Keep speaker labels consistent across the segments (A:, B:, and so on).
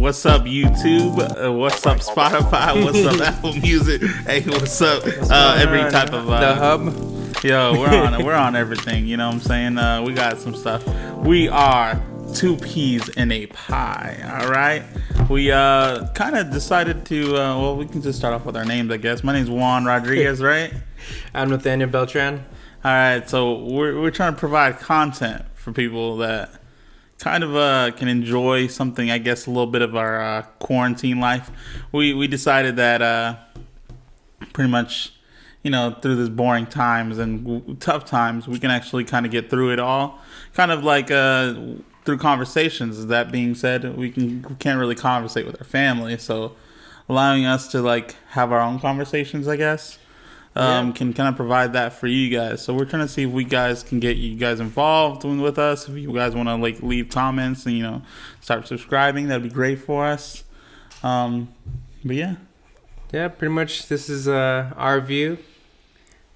A: what's up YouTube? What's up Spotify? What's up Apple Music? Hey, what's up every type of
B: the hub?
A: Yo, we're on everything. You know what I'm saying? We got some stuff. We are two peas in a pie. All right. We kind of decided to. Well, we can just start off with our names, I guess. My name's Juan Rodriguez, right?
B: I'm Nathaniel Beltran.
A: All right. So we're trying to provide content for people that kind of can enjoy something, I guess, a little bit of our quarantine life. We decided that pretty much, you know, through this boring times and tough times, we can actually kind of get through it all. Kind of like through conversations. That being said, we can't really conversate with our family, so allowing us to like have our own conversations, I guess. Can kind of provide that for you guys. So we're trying to see if we guys can get you guys involved with us. If you guys want to like leave comments and, you know, start subscribing, that'd be great for us. But yeah,
B: pretty much this is our view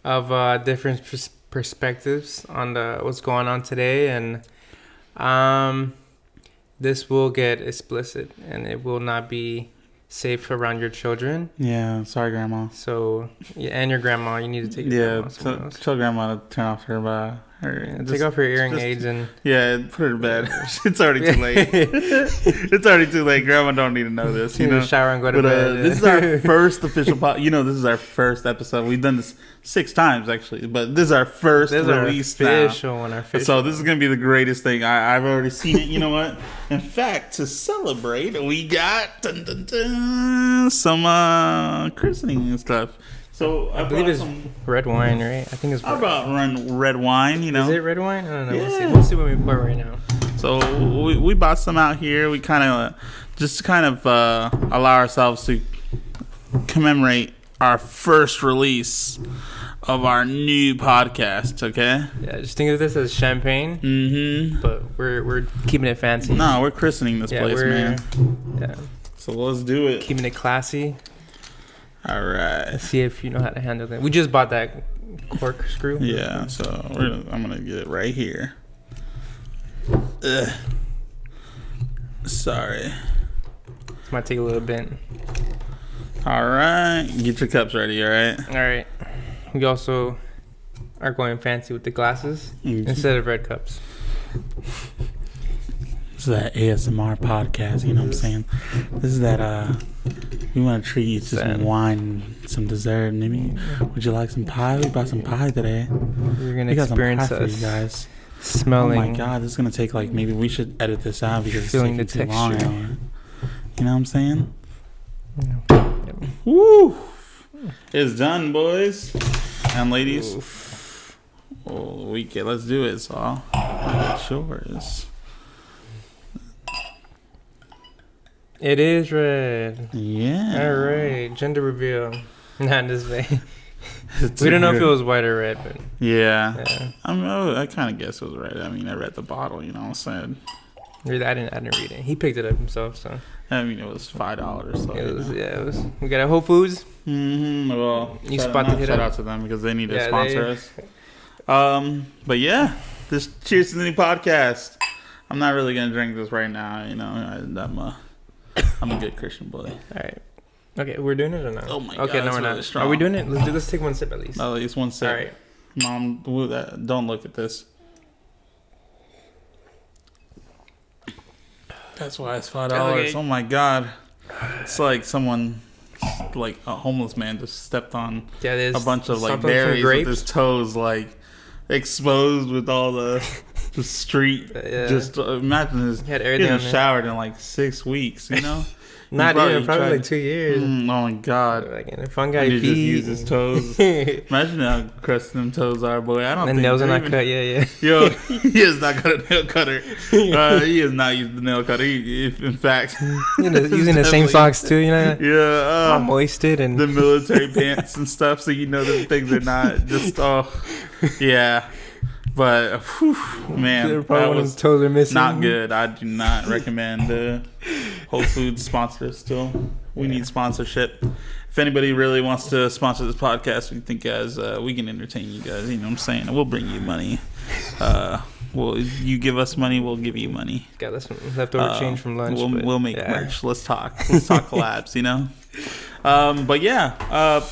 B: of different perspectives on what's going on today, and this will get explicit and it will not be safe around your children.
A: Yeah, sorry, Grandma.
B: So, yeah, and your grandma, you need to take your grandma.
A: Tell Grandma to turn off her
B: take off her hearing aids and
A: put her to bed. It's already too late. It's already too late. Grandma don't need to know this. You know,
B: shower and go to bed.
A: This is our first official this is our first episode. We've done this 6 times actually, but this is our first release
B: official
A: now.
B: Official.
A: So this is gonna be the greatest thing. I've already seen it. You know what? In fact, to celebrate, we got some christening and stuff. So
B: I believe it's red wine, right? I think it's.
A: How about red wine? You know,
B: is it red wine? I don't know.
A: Yeah.
B: We'll see what we pour right now.
A: So we bought some out here. We kind of allow ourselves to commemorate our first release of our new podcast. Okay.
B: Yeah, just think of this as champagne.
A: Mm-hmm.
B: But we're keeping it fancy.
A: No, we're christening this place, man.
B: Yeah.
A: So let's do it.
B: Keeping it classy.
A: All right.
B: Let's see if you know how to handle that. We just bought that cork screw.
A: Yeah. So I'm gonna get it right here. Ugh. Sorry.
B: This might take a little bit.
A: All right. Get your cups ready. All right.
B: All right. We also are going fancy with the glasses instead of red cups.
A: This is that ASMR podcast, you know what I'm saying? This is that, we want to treat you to some wine, some dessert. Maybe, would you like some pie? We bought some pie today.
B: You're going to experience
A: some pie for you guys.
B: Smelling.
A: Oh my God, this is going to take like, maybe we should edit this out because it's taking too long. You know what I'm saying?
B: Yep.
A: Woo! It's done, boys and ladies. Oof. Oh, let's do it, Saul. It's yours.
B: It is red.
A: Yeah.
B: All right. Gender reveal. Not this way. We don't know if it was white or red, but
A: yeah. I kind of guess it was red. I mean, I read the bottle. You know what I'm saying?
B: I didn't read it. He picked it up himself, so.
A: I mean, it was $5. So
B: it was. Yeah, it was. We got a Whole Foods.
A: Mm-hmm. Well,
B: you spot the hit
A: shout
B: up.
A: out to them because they need to sponsor us. But yeah, this cheers to the new podcast. I'm not really gonna drink this right now. You know, I'm a good Christian boy.
B: All right. Okay, we're doing it or not?
A: Oh my God.
B: Okay, no, we're not.
A: Really strong.
B: Are we doing it? Let's take one sip at least.
A: At least one sip.
B: All right.
A: Mom, don't look at this. That's why it's $5.
B: Okay.
A: Oh my God. It's like someone, like a homeless man, just stepped on a bunch of like berries with his toes like exposed with all the street. Just imagine he hasn't showered in like 6 weeks, you know?
B: Not even, probably like 2 years.
A: Oh my God.
B: Like fungi
A: feet.
B: Just
A: use his toes. Imagine how crusty them toes are, boy. I don't think
B: nails are not cut, yeah.
A: Yo, he has not got a nail cutter. He has not used the nail cutter. In fact,
B: using the same socks too, you know?
A: Yeah.
B: All moisted and
A: the military pants and stuff, so you know the things are not just yeah. But man, that was
B: toes are missing.
A: Not good. I do not recommend Whole Foods sponsor us still. We need sponsorship. If anybody really wants to sponsor this podcast, we think guys we can entertain you guys. You know what I'm saying? We'll bring you money. Well, you give us money, we'll give you money.
B: Got some leftover change from lunch.
A: We'll make merch. Let's talk collabs, you know. But yeah,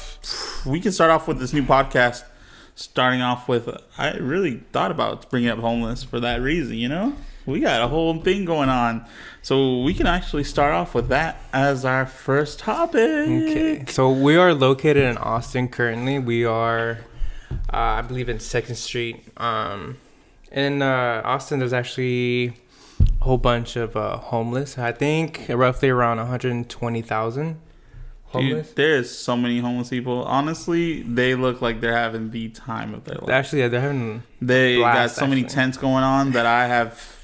A: we can start off with this new podcast. Starting off with, I really thought about bringing up homeless for that reason, you know? We got a whole thing going on. So we can actually start off with that as our first topic.
B: Okay. So we are located in Austin currently. We are, I believe, in 2nd Street. In Austin, there's actually a whole bunch of homeless. I think roughly around 120,000 homeless.
A: Dude, there's so many homeless people. Honestly, they look like they're having the time of their life.
B: Actually, yeah, they're having
A: They
B: blast,
A: got so many
B: actually.
A: tents going on that I have.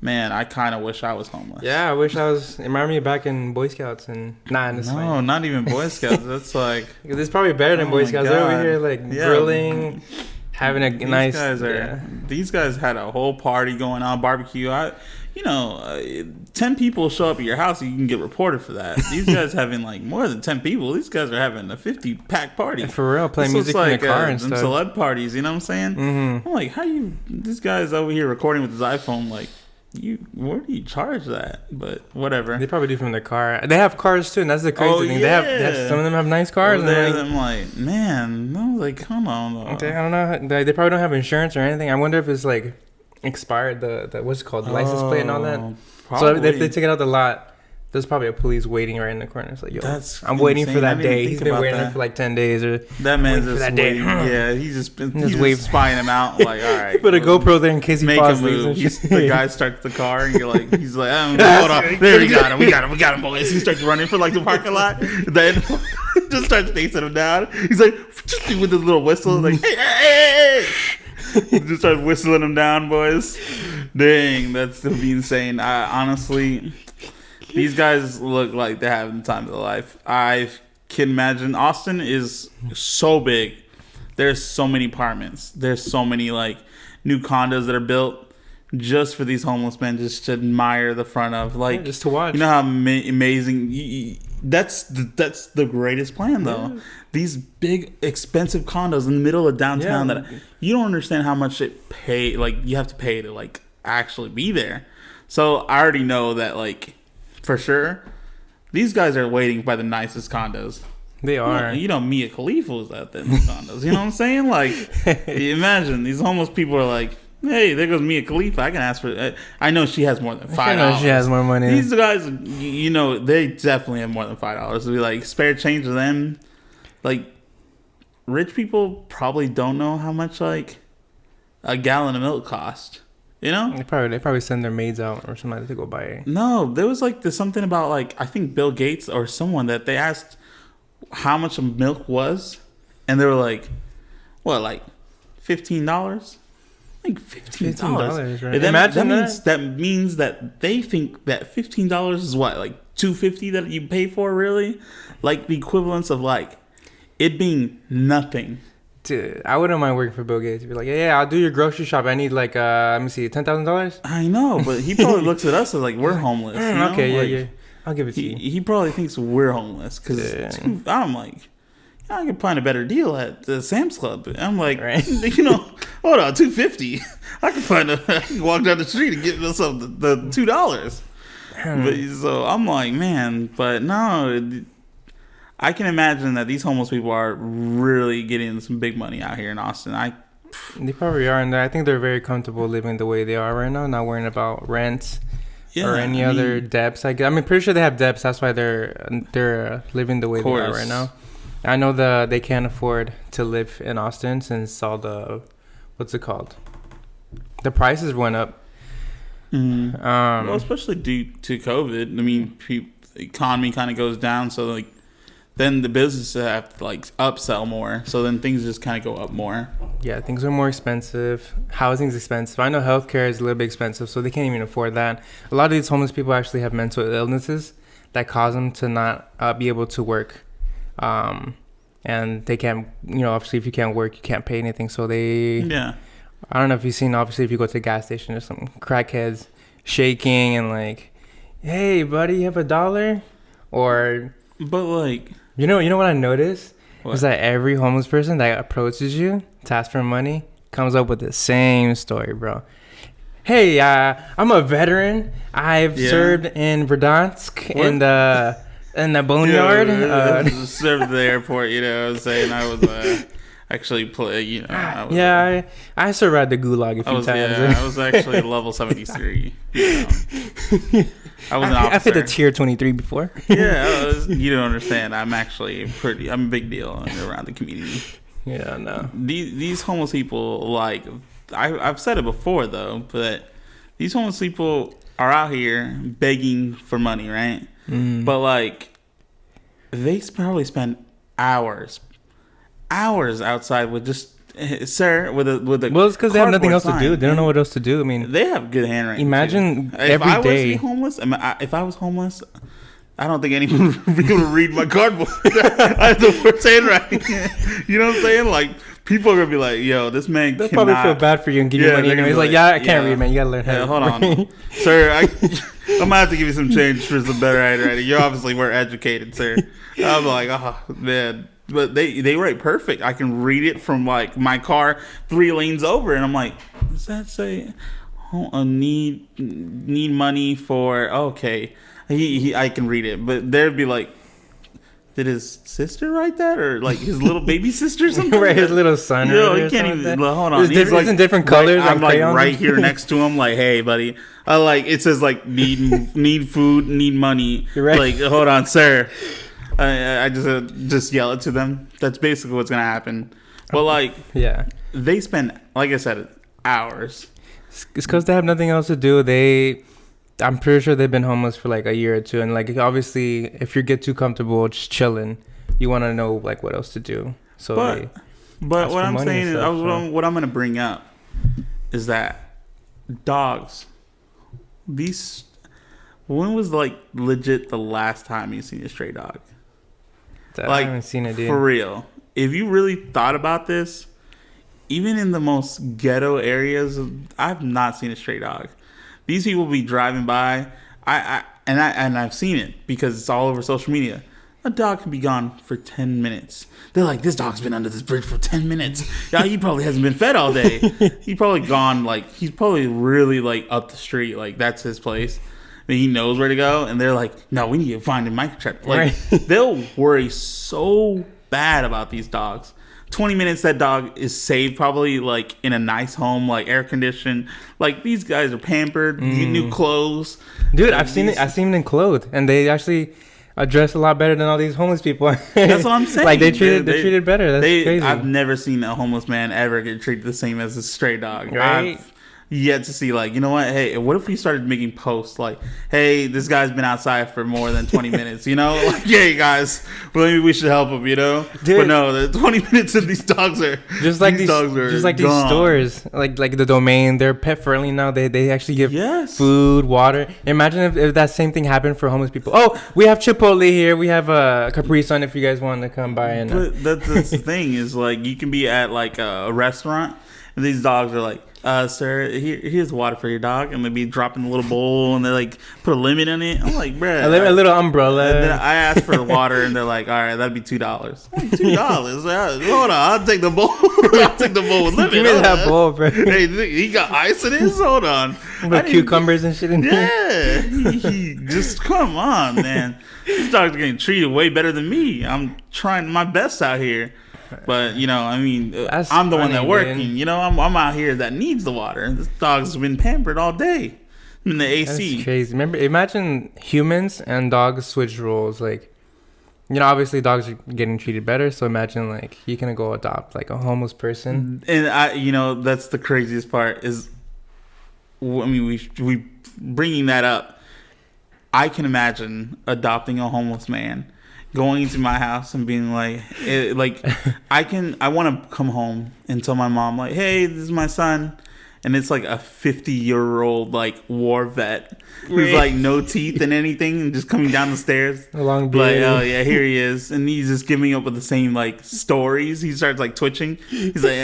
A: Man, I kind of wish I was homeless.
B: Yeah, I wish I was. It reminded me back in Boy Scouts and
A: No, not even Boy Scouts. That's like
B: It's probably better than
A: Oh
B: Boy
A: my
B: Scouts. They're over
A: God.
B: here like
A: Yeah.
B: grilling, having a nice.
A: these guys had a whole party going on, barbecue. 10 people show up at your house, you can get reported for that. These guys having like more than 10 people. These guys are having a 50-pack party.
B: Yeah, for real, playing
A: This
B: music
A: looks
B: in the car and
A: them
B: stuff.
A: celeb parties. You know what I'm saying?
B: Mm-hmm.
A: I'm like, this guy's over here recording with his iPhone. Like, where do you charge that? But whatever.
B: They probably do from their car. They have cars too, and that's the crazy thing. They have some of them have nice cars.
A: Over
B: And
A: there,
B: they're like,
A: I'm like, man, no, like, come on.
B: I don't know. They probably don't have insurance or anything. I wonder if it's like expired. The what's it called, the license plate and all that. So if they take it out the lot, there's probably a police waiting right in the corner. It's like, yo, I'm waiting for that day. He's been waiting for like 10 days or
A: that man's
B: waiting for
A: just
B: that day.
A: waiting. Yeah, he's just
B: wait.
A: spying him out. Like, all right,
B: he put a GoPro there in case he
A: make a
B: falls
A: move.
B: loose.
A: The guy starts the car, and he's like, hold on, there we got him, boys. He starts running for like the parking lot, then just starts chasing him down. He's like with his little whistle, like, hey. He just starts whistling him down, boys. Dang, that's gonna be insane. Honestly, these guys look like they're having the time of their life. I can imagine. Austin is so big. There's so many apartments. There's so many like new condos that are built just for these homeless men, just to admire the front of. Like,
B: just to watch.
A: You know how amazing. That's the greatest plan, though. Yeah. These big, expensive condos in the middle of downtown that you don't understand how much you have to pay to like actually be there. So I already know that, like, for sure, these guys are waiting by the nicest condos.
B: They are.
A: Mia Khalifa was out there in the condos. You know what I'm saying? Like, imagine these homeless people are like, hey, there goes Mia Khalifa. I can ask for. I know she has more than $5.
B: I know she has more money.
A: These guys, they definitely have more than $5. To be like spare change to them. Like, rich people probably don't know how much like a gallon of milk cost. You know,
B: they probably send their maids out or somebody to go buy it.
A: No, there was like there's something about like I think Bill Gates or someone that they asked how much of milk was, and they were like, what, like $15? Like $15,
B: right?
A: Imagine that means that they think that $15 is what, like $2.50 that you pay for, really, like the equivalence of like it being nothing.
B: Dude, I wouldn't mind working for Bill Gates. He'd be like, yeah, I'll do your grocery shop. I need like let me see, $10,000.
A: I know, but he probably looks at us as like we're homeless. You know?
B: Okay,
A: like,
B: yeah, I'll give it to you.
A: He probably thinks we're homeless because I'm like, I could find a better deal at the Sam's Club. I'm like,
B: right.
A: Hold on, $2.50. I can walk down the street and get myself the $2. But, so I'm like, man, but no, I can imagine that these homeless people are really getting some big money out here in Austin.
B: They probably are, and I think they're very comfortable living the way they are right now, not worrying about rent or any other debts. Pretty sure they have debts. That's why they're living the way they are right now. I know they can't afford to live in Austin since all the what's it called? The prices went up.
A: Mm-hmm. Well, especially due to COVID. I mean, the economy kind of goes down, so like then the businesses have to like upsell more. So then things just kind of go up more.
B: Yeah, things are more expensive. Housing's expensive. I know healthcare is a little bit expensive, so they can't even afford that. A lot of these homeless people actually have mental illnesses that cause them to not be able to work. And they can't, obviously if you can't work, you can't pay anything. So I don't know if you've seen, obviously if you go to the gas station, there's some crackheads shaking and like, hey buddy, you have $1?
A: But like,
B: you know what I noticed? Is that every homeless person that approaches you to ask for money comes up with the same story, bro. Hey, I'm a veteran. I've served in Verdansk in the boneyard.
A: Served at the airport, you know what I'm saying? I was actually
B: I served at the Gulag a few times.
A: Yeah, I was actually level 73. You know. I was an officer.
B: I've hit a tier 23 before.
A: You don't understand. I'm a big deal around the community.
B: Yeah, no.
A: These homeless people, like, I've said it before, though, but these homeless people are out here begging for money, right? But, like, they probably spend hours outside with just, sir, with a
B: well, it's because they have nothing else to do. They don't know what else to do. I mean,
A: they have good handwriting.
B: Imagine
A: too.
B: Every day.
A: If I was homeless, I don't think anyone would be able to read my cardboard. I have the worst handwriting. You know what I'm saying? Like, people are gonna be like, "Yo, this man."
B: They'll probably feel bad for you and give you money. He's like, "Yeah, I can't read, man. You gotta learn how to
A: hold on, sir. I'm gonna have to give you some change for some better handwriting. You obviously weren't educated, sir." I'm like, "Oh man." But they write perfect. I can read it from like my car 3 lanes over, and I'm like, does that say need money for? Okay, I can read it, but there'd be like, did his sister write that, or like his little baby sister or something?
B: Right, his little son.
A: No, he can't even. Hold on,
B: it's like, in different colors.
A: I'm like right here next to him, like, hey, buddy. It says like need food, need money.
B: Right.
A: Like, hold on, sir. I just yell it to them. That's basically what's gonna happen. But like, they spend, like I said, hours.
B: It's because they have nothing else to do. I'm pretty sure they've been homeless for like a year or two, and like obviously, if you get too comfortable just chilling, you want to know like what else to do. So,
A: but what I'm saying is, what I'm gonna bring up is that dogs. When was like legit the last time you seen a stray dog?
B: I haven't seen it, dude.
A: For real. If you really thought about this, even in the most ghetto areas, I've not seen a stray dog. These people be driving by, and I've seen it because it's all over social media. A dog can be gone for 10 minutes. They're like, this dog's been under this bridge for 10 minutes. Yeah, he probably hasn't been fed all day. He's probably gone, like, he's probably really like up the street, like that's his place. He knows where to go, and they're like, no, we need to find a microchip. Like, they'll worry so bad about these dogs. 20 minutes, that dog is saved, probably like in a nice home, like air conditioned. Like, these guys are pampered, get new clothes.
B: Dude, I've seen them clothed, and they actually dress a lot better than all these homeless people.
A: That's what I'm saying.
B: Like, they're treated better. That's crazy.
A: I've never seen a homeless man ever get treated the same as a stray dog.
B: Right?
A: I've yet to see, like, you know what? Hey, what if we started making posts like, hey, this guy's been outside for more than 20 minutes, you know? Like, hey, guys, well, maybe we should help him, you know? Dude, but no, the 20 minutes of these dogs are
B: just like these stores, like the Domain, they're pet friendly now. They actually give food, water. Imagine if that same thing happened for homeless people. Oh, we have Chipotle here. We have a Capri Sun if you guys want to come by. And
A: but that's the thing is, like, you can be at like a restaurant, and these dogs are like, sir, here's water for your dog, and they'd be dropping a little bowl, and they like put a limit on it. I'm like, bruh,
B: a little umbrella.
A: And then I asked for water, and they're like, all right, that'd be $2. Like, $2? Hold on, I'll take the bowl. I'll take the bowl with limit.
B: Give me that bowl, bro.
A: Hey, he got ice in his. Hold on,
B: with cucumbers and shit in
A: there. Yeah, he just come on, man. This dog's getting treated way better than me. I'm trying my best out here. But, you know, I mean, I'm the one that working. Man. You know, I'm out here that needs the water. This dog's been pampered all day in the AC.
B: That's crazy. Imagine humans and dogs switch roles. Like, you know, obviously dogs are getting treated better. So imagine, like, you can go adopt, like, a homeless person.
A: And, you know, that's the craziest part is, I mean, we bringing that up. I can imagine adopting a homeless man, going into my house and being like, I want to come home and tell my mom, like, hey, this is my son. And it's like a 50-year-old like war vet who's like no teeth and anything, and just coming down the stairs.
B: A long beard.
A: Like, oh yeah, here he is, and he's just giving up with the same like stories. He starts like twitching. He's like,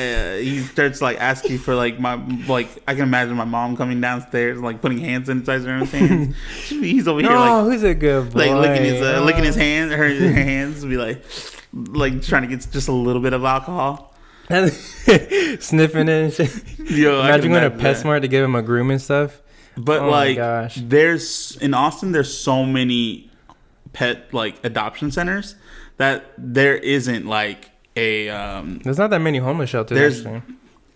A: he starts like asking for like I can imagine my mom coming downstairs and like putting hand sanitizer in his hands. He's over here like,
B: who's a good boy?
A: Like licking his hands, her hands, be like trying to get just a little bit of alcohol.
B: Sniffing it and shit.
A: Yo,
B: Imagine going to PetSmart to give him a groom and stuff.
A: But
B: Oh my
A: like,
B: gosh.
A: there's in Austin, there's so many pet like adoption centers that there isn't like a
B: There's not that many homeless shelters.
A: there's
B: Actually.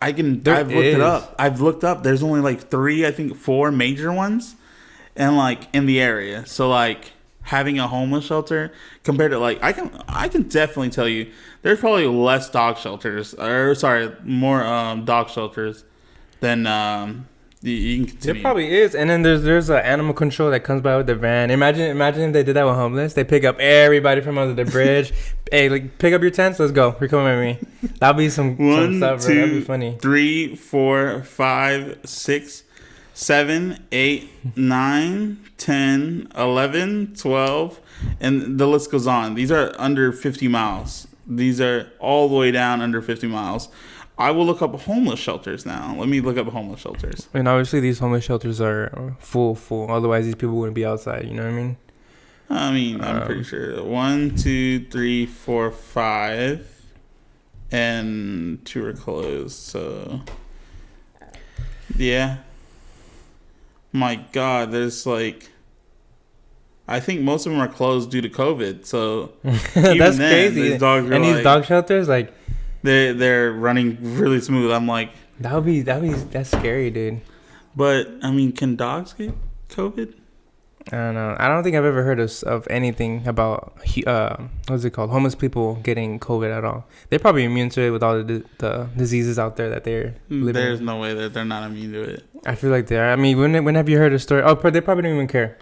A: I've looked
B: is.
A: it up. I've looked up. There's only like 3, I think 4 major ones, and like in the area. So like having a homeless shelter compared to like I can definitely tell you there's probably less dog shelters or more dog shelters than you can continue.
B: There probably is, and then there's an animal control that comes by with the van. Imagine if they did that with homeless. They pick up everybody from under the bridge. Hey, like pick up your tents. Let's go. You're coming with me. That'll be some
A: 1,
B: stuff. Bro. That'd be funny.
A: 3, 4, 5, 6, 7, 8, 9, 10, 11, 12, and the list goes on. These are under 50 miles. These are all the way down under 50 miles. I will look up homeless shelters now. Let me look up homeless shelters.
B: And obviously these homeless shelters are full. Otherwise these people wouldn't be outside. You know what I mean?
A: I'm pretty sure 1, 2, 3, 4, 5, and 2 are closed. So, yeah. My God, there's like, I think most of them are closed due to COVID. So even
B: That's
A: then,
B: crazy.
A: These dogs are
B: and these
A: like,
B: dog shelters, like
A: they're running really smooth. I'm like,
B: that's scary, dude.
A: but I mean, can dogs get COVID?
B: I don't know. I don't think I've ever heard of anything about what's it called, homeless people getting COVID at all. They're probably immune to it with all the diseases out there that they're living.
A: There's no way that they're not immune to it.
B: I feel like they are. I mean, when have you heard a story? Oh, they probably don't even care.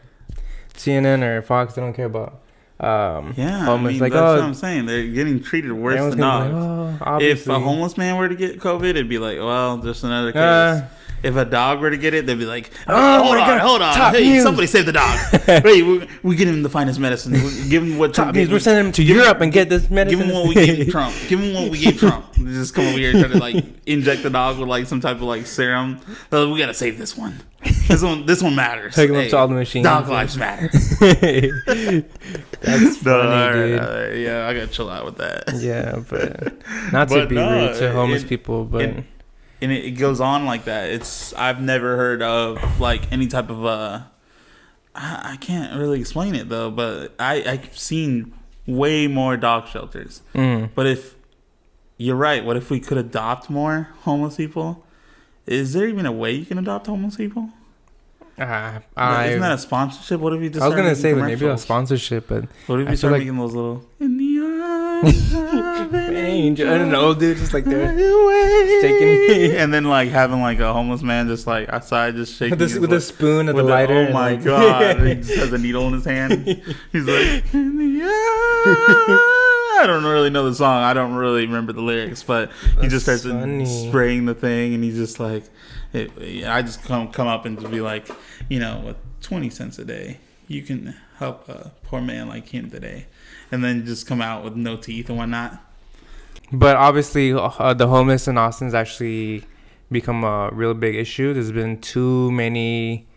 B: CNN or Fox, they don't care about
A: Yeah,
B: homeless.
A: I mean,
B: Like,
A: that's
B: oh,
A: what I'm saying. They're getting treated worse
B: everyone's
A: than
B: gonna
A: dogs.
B: be like, oh,
A: If
B: obviously.
A: a homeless man were to get COVID, it'd be like, well, just another case. If a dog were to get it, they'd be like,
B: Oh
A: hold
B: my
A: on,
B: God,
A: hold on.
B: top
A: Hey,
B: news.
A: somebody save the dog. Wait, we get him the finest medicine. We give him what
B: Top news, we're sending him to Europe and get this medicine.
A: Give him what we gave Trump. Give him what we gave Trump. They just come over here and try to like inject the dog with like some type of like serum. We gotta save this one. This one matters.
B: Hook him up to all the machines.
A: Dog lives matter.
B: That's funny, dude.
A: Yeah, I gotta chill out with that.
B: Yeah, but not to
A: But
B: be
A: no,
B: rude to homeless
A: it-
B: people, but
A: And it goes on like that. I've never heard of like any type of I can't really explain it though, but I've seen way more dog shelters. But if you're right, what if we could adopt more homeless people? Is there even a way you can adopt homeless people? Isn't that a sponsorship? What if you just
B: I was
A: start
B: gonna
A: making
B: say maybe a
A: commercials?
B: sponsorship, but
A: What if
B: I
A: you
B: feel
A: start
B: like-
A: making those little in the arms of an
B: angel. I don't know, dude, just like they're
A: away.
B: shaking
A: And then like having like a homeless man just like outside just shaking his
B: with a
A: leg.
B: spoon and the
A: With
B: lighter.
A: oh
B: and,
A: my
B: like-
A: God, he just has a needle in his hand. He's like, in the air. I don't really know the song. I don't really remember the lyrics, but he just starts
B: That's funny.
A: spraying the thing, and he's just like, I just come up and just be like, with 20 cents a day, you can help a poor man like him today, and then just come out with no teeth and whatnot.
B: But obviously, the homeless in Austin's actually become a real big issue. There's been too many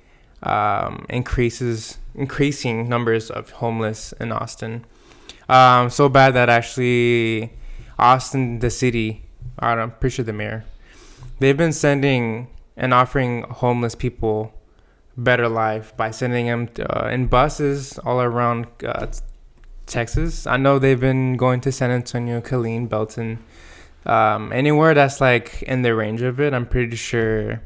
B: increasing numbers of homeless in Austin. So bad that actually Austin, the city, I'm pretty sure the mayor, they've been sending and offering homeless people better life by sending them in buses all around Texas. I know they've been going to San Antonio, Killeen, Belton, anywhere that's like in the range of it. I'm pretty sure.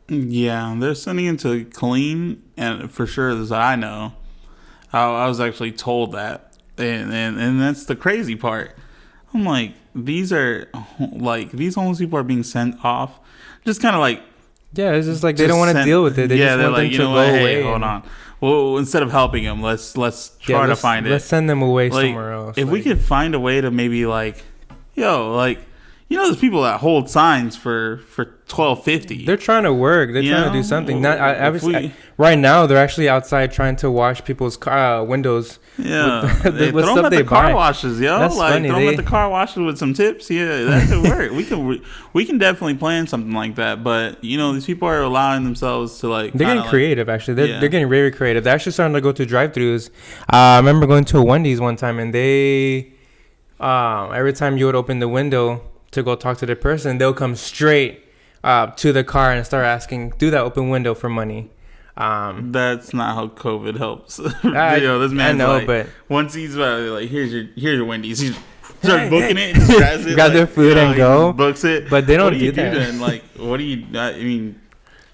A: Yeah, they're sending him to Killeen, and for sure, as I know, I was actually told that, and that's the crazy part. I'm like, these homeless people are being sent off, just kind of like.
B: Yeah, it's just like they don't want to deal with it. They just want them to go away.
A: Hey, hold on. Well, instead of helping them, let's try to find it.
B: Let's send them away
A: Like,
B: somewhere else.
A: If we could find a way to maybe there's people that hold signs for $12.50.
B: they're trying to work. They're trying to do something. Right now, they're actually outside trying to wash people's car windows.
A: Yeah,
B: with
A: they
B: stuff
A: throw them at
B: they
A: the car
B: buy.
A: washes, yo.
B: That's
A: like
B: funny.
A: throw them at the car washes with some tips. Yeah, that could work. We can definitely plan something like that. But these people are allowing themselves to like.
B: They're getting creative. Actually, they're getting very creative. They're actually starting to go to drive-throughs. I remember going to a Wendy's one time, and they every time you would open the window to go talk to the person, they'll come straight to the car and start asking through that open window for money.
A: That's not how COVID helps. This man's but once he's like, here's your Wendy's. He starts booking it, just grabs it,
B: got their food and go.
A: Books it,
B: but they don't
A: do
B: that.
A: Then? Like, what do you? I mean,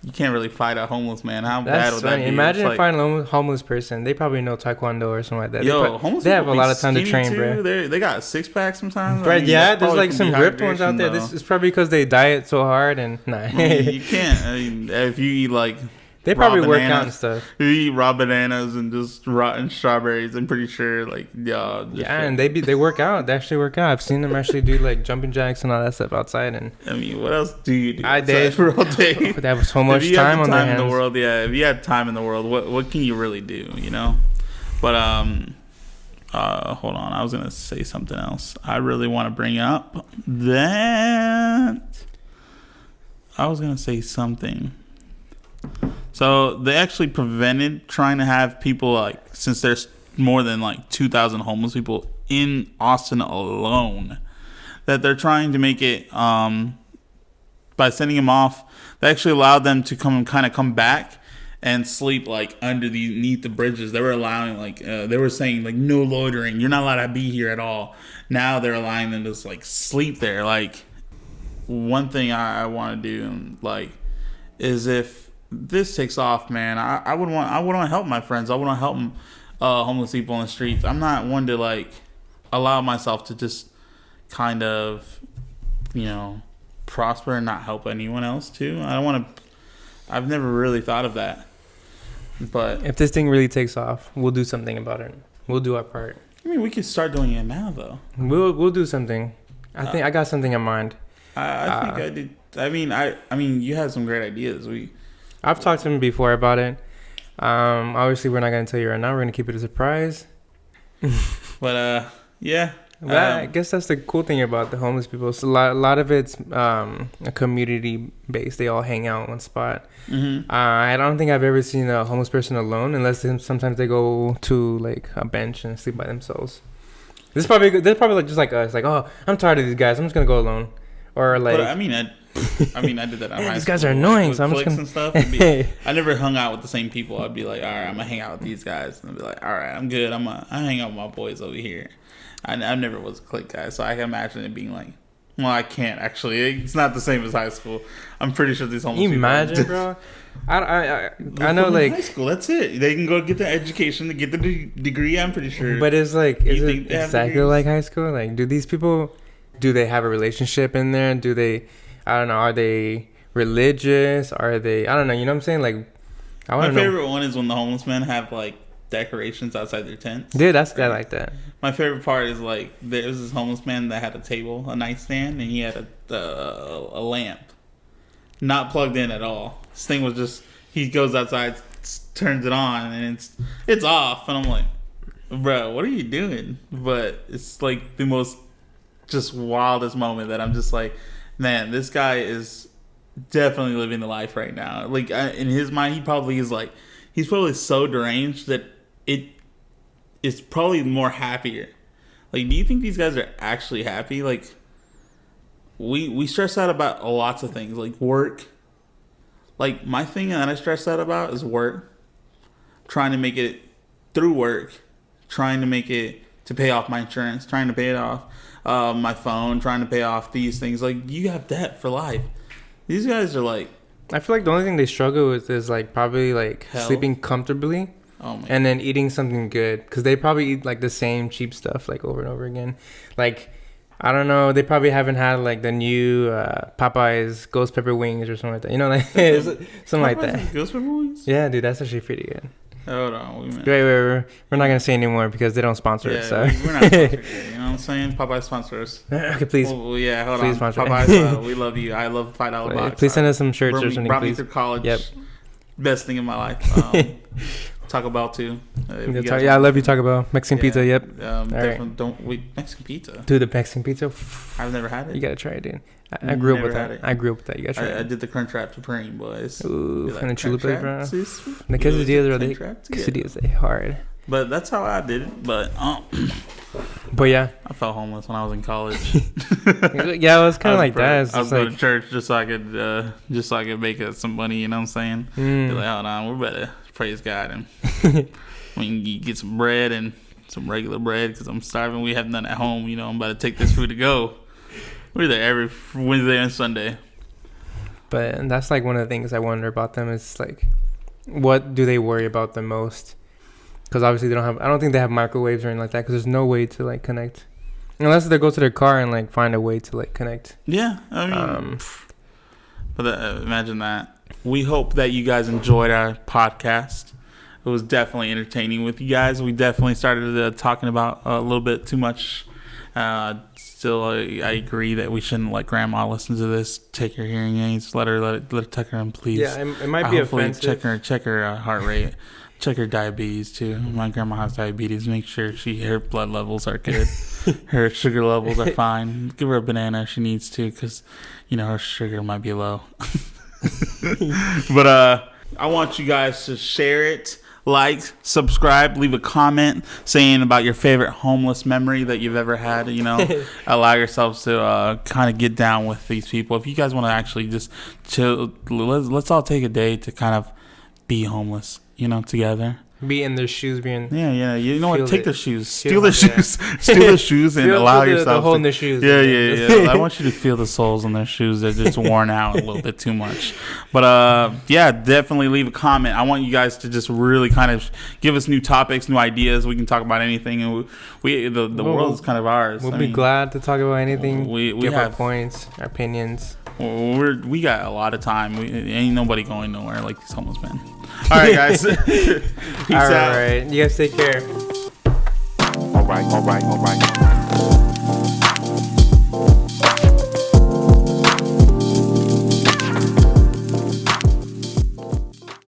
A: you can't really fight a homeless man. How bad would that be?
B: Imagine finding a homeless person. They probably know Taekwondo or something like that.
A: Homeless
B: they have a lot of time to train,
A: bro. They got 6-packs sometimes.
B: Right? There's like some ripped ones out there. This is probably because they diet so hard and
A: you can't. I mean, if you eat like.
B: They probably work out and stuff.
A: You eat raw bananas and just rotten strawberries. I'm pretty sure, like,
B: and they work out. They actually work out. I've seen them actually do like jumping jacks and all that stuff outside. And
A: I mean, what else do you do?
B: I did
A: for all day.
B: They have so much time on their hands.
A: In the world, if you had time in the world, what can you really do? You know. But hold on. I was gonna say something else. I really want to bring up that. I was gonna say something. So they actually prevented trying to have people, like, since there's more than like 2,000 homeless people in Austin alone, that they're trying to make it by sending them off. They actually allowed them to come back and sleep like underneath the bridges. They were allowing they were saying like no loitering. You're not allowed to be here at all. Now they're allowing them to just like sleep there. Like, one thing I want to do is if this takes off, man, I would want to help my friends. I want to help homeless people on the streets. I'm not one to like allow myself to just kind of, prosper and not help anyone else too. I don't want to. I've never really thought of that. But
B: if this thing really takes off, we'll do something about it. We'll do our part.
A: I mean, we could start doing it now, though.
B: We'll do something. I think I got something in mind.
A: I think I did. I mean, you had some great ideas.
B: I've talked to him before about it. Obviously, we're not going to tell you right now. We're going to keep it a surprise.
A: But yeah.
B: I guess that's the cool thing about the homeless people. So a lot of it's a community based. They all hang out in one spot.
A: Mm-hmm.
B: I don't think I've ever seen a homeless person alone, unless sometimes they go to like a bench and sleep by themselves. They're probably like just like us. Like, oh, I'm tired of these guys. I'm just gonna go alone. Or like,
A: but I mean, I did that.
B: These guys are annoying.
A: So I'm just gonna. And stuff, I never hung out with the same people. I'd be like, all right, I'm gonna hang out with these guys, and I'd be like, all right, I'm good. I hang out with my boys over here. I never was a clique guy, so I can imagine it being like, well, I can't actually. It's not the same as high school. I'm pretty sure these homeless people.
B: Imagine, bro. I know, like
A: high school. That's it. They can go get the education to get the degree. I'm pretty sure.
B: But it's like, is it exactly like high school? Like, do these people? Do they have a relationship in there? Do they? I don't know. Are they religious? Are they? I don't know. You know what I'm saying? Like, I want to know.
A: My favorite one is when the homeless men have like decorations outside their tents.
B: Dude, I like that.
A: My favorite part is like there was this homeless man that had a table, a nightstand, and he had a lamp, not plugged in at all. This thing was just, he goes outside, turns it on, and it's off, and I'm like, bro, what are you doing? But it's like the most just wildest moment that I'm just like, man, this guy is definitely living the life right now. Like in his mind, he's probably so deranged that it's probably more happier. Like, do you think these guys are actually happy? Like, we stress out about lots of things, like work. Like, my thing that I stress out about is work. Trying to make it through work. Trying to make it to pay off my insurance. Trying to pay it off my phone. Trying to pay off these things. Like, you have debt for life. These guys are like...
B: I feel like the only thing they struggle with is like probably like sleeping comfortably. And then eating something good, because they probably eat like the same cheap stuff like over and over again. Like, I don't know, they probably haven't had like the new Popeyes ghost pepper wings or something like that. You know, like something like that.
A: Ghost pepper wings?
B: Yeah, dude, that's actually pretty good.
A: Hold on,
B: wait, we're not gonna say anymore because they don't sponsor it. So
A: we're not sponsored. You know what I'm saying? Popeyes sponsors.
B: Okay, please.
A: Well, yeah, hold
B: please
A: on.
B: Sponsor.
A: Popeyes, we love you. I love $5 box.
B: Please send us some shirts or something.
A: Brought me
B: please.
A: through college.
B: Yep.
A: Best thing in my life. Taco Bell too.
B: I love you, Taco Bell. Mexican pizza, yep.
A: Definitely don't wait. Mexican pizza.
B: Dude, the Mexican pizza.
A: I've never had it.
B: You gotta try it, dude. I grew up with that. I grew up with that. You gotta try it.
A: I did the Crunchwrap Supreme, boys.
B: Ooh, and the Chula, bro. The quesadillas are hard.
A: But that's how I did it. But
B: But yeah,
A: I felt homeless when I was in college.
B: yeah, it was kind of like that. It's
A: I was
B: just
A: going
B: like,
A: to church just so I could make some money. You know what I'm saying? Be like, hold on, we better praise God and we can get some bread and some regular bread because I'm starving. We have none at home. You know, I'm about to take this food to go. We're there every Wednesday and Sunday.
B: but that's like one of the things I wonder about them is like, what do they worry about the most? Because obviously they don't have. I don't think they have microwaves or anything like that. Because there's no way to like connect, unless they go to their car and like find a way to like connect.
A: Yeah, I mean, but imagine that. We hope that you guys enjoyed our podcast. It was definitely entertaining with you guys. We definitely started talking about a little bit too much. Still, I agree that we shouldn't let Grandma listen to this. Take her hearing aids. Let her tuck her in, please.
B: Yeah, it might be
A: Hopefully
B: offensive.
A: check her heart rate. Check her diabetes too. My grandma has diabetes. Make sure her blood levels are good. Her sugar levels are fine. Give her a banana if she needs to, because her sugar might be low. But I want you guys to share it, like, subscribe, leave a comment saying about your favorite homeless memory that you've ever had. Allow yourselves to kind of get down with these people. If you guys want to actually just chill, let's all take a day to kind of be homeless, together.
B: Be in their shoes, being
A: Yeah. You know what? Take their shoes, steal
B: Feel
A: their
B: it, yeah.
A: shoes, steal their shoes, and allow yourself
B: the hole
A: to.
B: in their shoes.
A: Yeah. I want you to feel the soles in their shoes. They're just worn out a little bit too much. But yeah, definitely leave a comment. I want you guys to just really kind of give us new topics, new ideas. We can talk about anything, and the world is kind of ours.
B: We'll be glad to talk about anything.
A: We
B: give our
A: have
B: points, our opinions.
A: We got a lot of time. Ain't nobody going nowhere like these homeless men. All right, guys. Peace out.
B: All right. You guys take care.
C: All right.